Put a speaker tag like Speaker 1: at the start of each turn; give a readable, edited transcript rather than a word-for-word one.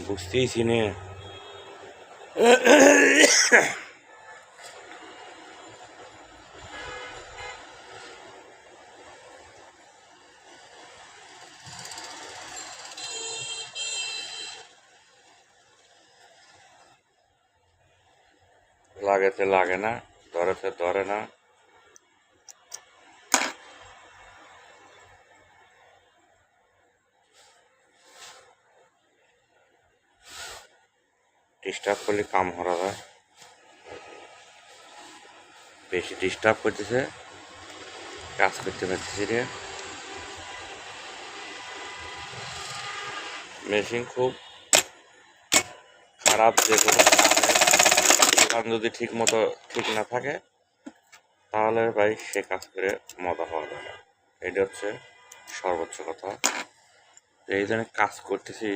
Speaker 1: বুঝতেইছি নে। লাগেতে লাগে না, ধরেতে ধরে না। ডিস্টার্ব করলে কাম করা যায়, বেশি ডিস্টার্ব করতেছে, কাজ করতে পারতেছি রে। মেশিন খুব খারাপ, যে কোনো কাজ যদি ঠিক না থাকে তাহলে ভাই সে কাজ করে মজা পাওয়া যায় না। এটা হচ্ছে সর্বোচ্চ কথা। এই জন্য কাজ করতেছি